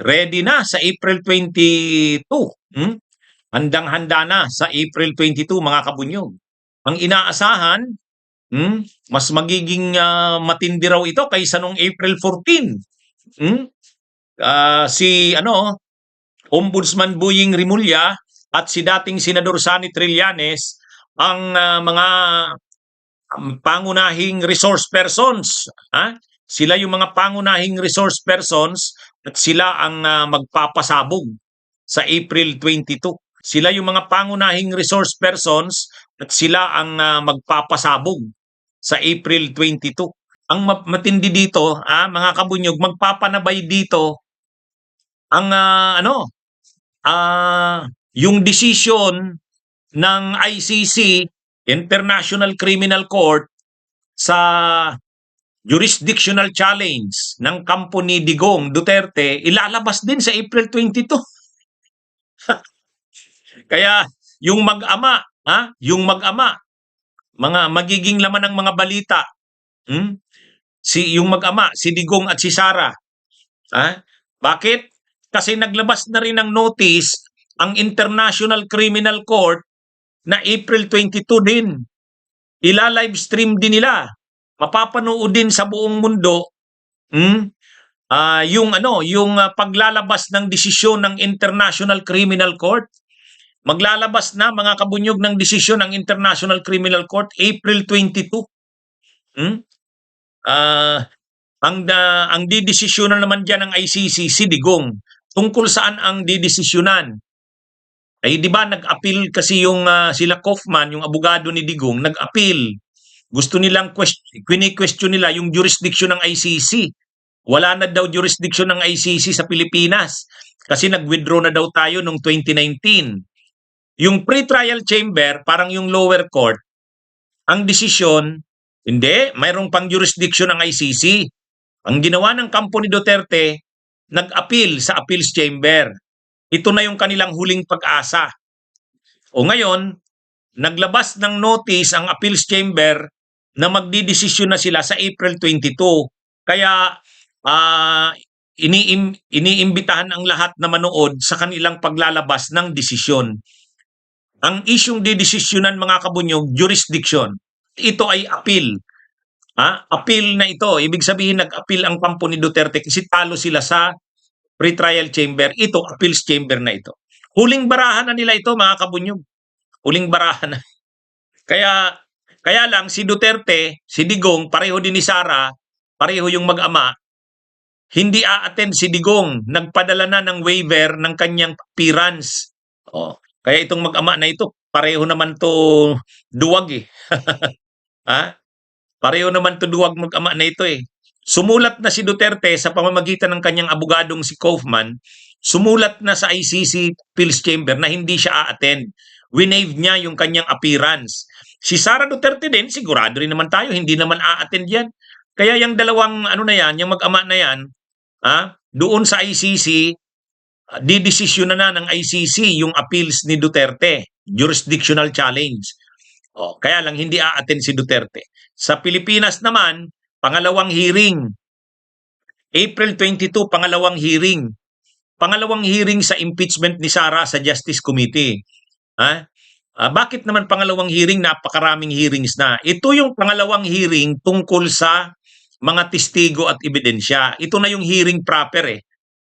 ready na sa April 22. Handang-handa na sa April 22, mga kabunyog. Ang inaasahan, mas magiging matindi raw ito kaysa nung April 14. Si Ombudsman Boying Rimulya at si dating Senador Sonny Trillanes ang mga pangunahing resource persons. Sila yung mga pangunahing resource persons at sila ang magpapasabog sa April 22. Sila yung mga pangunahing resource persons at sila ang magpapasabog sa April 22. Ang matindi dito, mga kabunyog, magpapanabay dito ang yung decision ng ICC, International Criminal Court, sa jurisdictional challenge ng kampo ni Digong Duterte, ilalabas din sa April 22. Kaya yung mag-ama, mga magiging laman ng mga balita, yung mag-ama, si Digong at si Sara. Bakit? Kasi naglabas na rin ng notice ang International Criminal Court na April 22 din. Ila-live stream din nila. Mapapanood din sa buong mundo yung paglalabas ng desisyon ng International Criminal Court. Maglalabas na, mga kabunyog, ng desisyon ng International Criminal Court April 22. Ang didesisyonan naman diyan ng ICC si Digong. Tungkol saan ang didesisyonan? Ay di ba nag-appeal kasi yung sila Kaufman, yung abogado ni Digong, nag-appeal. Gusto nilang question nila yung jurisdiction ng ICC. Wala na daw jurisdiction ng ICC sa Pilipinas kasi nag-withdraw na daw tayo noong 2019. Yung pre-trial chamber, parang yung lower court, ang desisyon, hindi, mayroong pang jurisdiction ng ICC. Ang ginawa ng kampo ni Duterte, nag-appeal sa appeals chamber. Ito na yung kanilang huling pag-asa. O ngayon, naglabas ng notice ang appeals chamber na magdidesisyon na sila sa April 22. Kaya iniimbitahan ang lahat na manood sa kanilang paglalabas ng desisyon. Ang isyong didesisyonan, mga kabunyog, jurisdiction. Ito ay appeal. Appeal na ito. Ibig sabihin, nag-appeal ang kampo ni Duterte kasi talo sila sa pre-trial chamber. Ito, appeals chamber na ito. Huling barahan na nila ito, mga kabunyog. Huling barahan na. Kaya lang, si Duterte, si Digong, pareho din ni Sara, pareho yung mag-ama, hindi a-attend si Digong. Nagpadala na ng waiver ng kanyang appearance. Kaya itong mag-ama na ito, pareho naman to duwag eh. Pareho naman to duwag mag-ama na ito eh. Sumulat na si Duterte sa pamamagitan ng kanyang abogadong si Kaufman, sumulat na sa ICC Appeals Chamber na hindi siya a-attend. Winave niya yung kanyang appearance. Si Sara Duterte din, sigurado rin naman tayo, hindi naman a-attend yan. Kaya yung dalawang yung mag-ama na yan, doon sa ICC, didesisyon na ng ICC yung appeals ni Duterte, jurisdictional challenge. Kaya lang hindi a-attend si Duterte. Sa Pilipinas naman, pangalawang hearing. April 22, pangalawang hearing. Pangalawang hearing sa impeachment ni Sara sa Justice Committee. Bakit naman pangalawang hearing? Napakaraming hearings na. Ito yung pangalawang hearing tungkol sa mga testigo at ebidensya. Ito na yung hearing proper eh.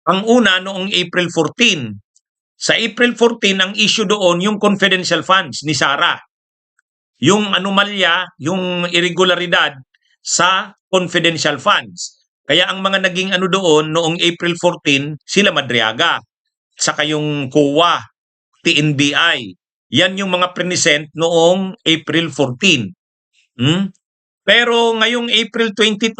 Ang una noong April 14. Sa April 14, ang issue doon yung confidential funds ni Sara. Yung anomalya, yung irregularidad sa confidential funds. Kaya ang mga naging doon noong April 14, sila Madriaga, saka yung COA, TNBI. Yan yung mga present noong April 14. Pero ngayong April 22,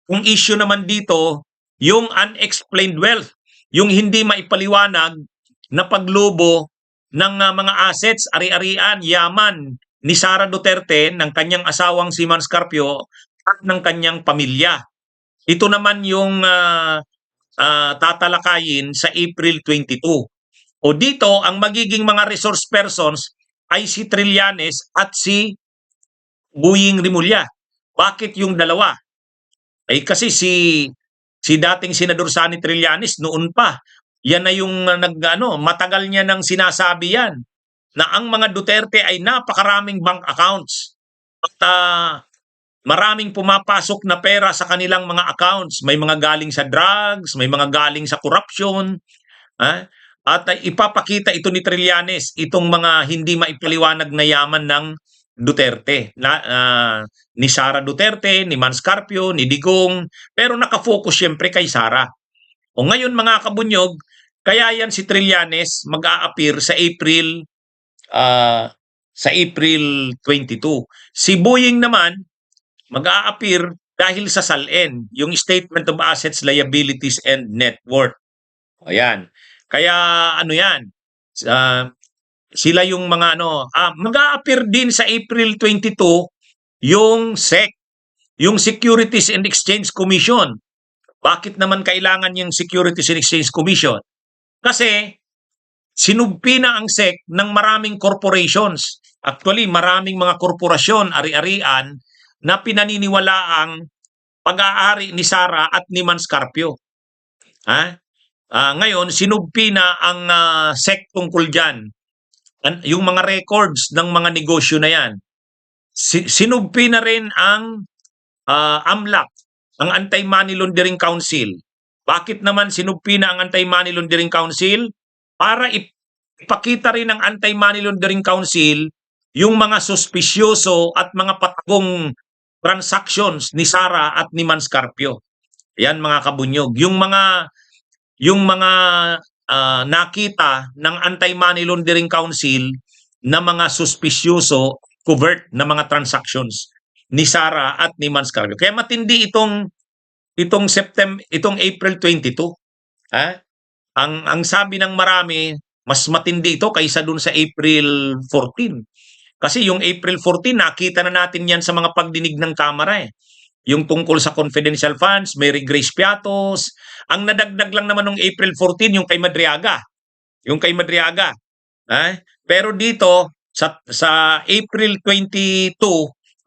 ang issue naman dito, yung unexplained wealth, yung hindi maipaliwanag na paglobo ng mga assets, ari-arian, yaman ni Sara Duterte, ng kanyang asawang si Mans Carpio at ng kanyang pamilya. Ito naman yung tatalakayin sa April 22. O dito, ang magiging mga resource persons ay si Trillanes at si Boying Rimulya. Bakit yung dalawa? Ay kasi si Si dating Senador Sonny Trillanes noon pa. Yan na yung matagal niya nang sinasabi yan na ang mga Duterte ay napakaraming bank accounts. At maraming pumapasok na pera sa kanilang mga accounts. May mga galing sa drugs, may mga galing sa corruption. At ipapakita ito ni Trillanes, itong mga hindi maipaliwanag na yaman ng Duterte, ni Sara Duterte, ni Mans Carpio, ni Digong, pero nakafocus siyempre kay Sara. O ngayon mga kabunyog, kaya yan si Trillanes mag-a-appear sa April 22. Si Boying naman mag-a-appear dahil sa SALN, yung Statement of Assets, Liabilities, and Net Worth. Ayan. Kaya yan, sila yung mga mag-a-appear din sa April 22 yung SEC, yung Securities and Exchange Commission. Bakit naman kailangan yung Securities and Exchange Commission? Kasi sinugpi na ang SEC ng maraming corporations. Actually, maraming mga korporasyon, ari-arian, na pinaniniwalaang pag-aari ni Sara at ni Mans Carpio. Ngayon, sinugpi na ang SEC tungkol dyan. Yung mga records ng mga negosyo na yan. Sinugpi na rin ang AMLAC, ang Anti-Money Laundering Council. Bakit naman sinugpi na ang Anti-Money Laundering Council? Para ipakita rin ng Anti-Money Laundering Council yung mga suspisyoso at mga patagong transactions ni Sara at ni Mans Carpio. Yan mga kabunyog. Yung mga nakita ng Anti-Money Laundering Council na mga suspisyoso covert na mga transactions ni Sara at ni Mans Carpio. Kaya matindi itong April 22. Ang sabi ng marami, mas matindi ito kaysa dun sa April 14. Kasi yung April 14, nakita na natin yan sa mga pagdinig ng Kamara . Yung tungkol sa confidential funds, Mary Grace Piatos. Ang nadagdag lang naman ng April 14, yung kay Madriaga. Pero dito, sa April 22,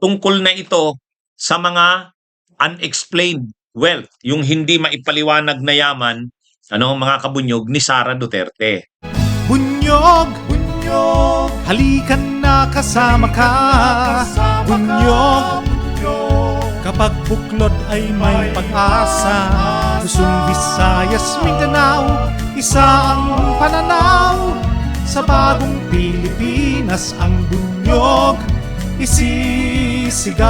tungkol na ito sa mga unexplained wealth, yung hindi maipaliwanag na yaman, mga kabunyog ni Sara Duterte. Bunyog, bunyog, halikan na kasama ka. Bunyog, kapag buklod ay may pag-asa. Luzon, Visayas, Mindanao, isa ang pananaw. Sa bagong Pilipinas ang bunyog isisigaw.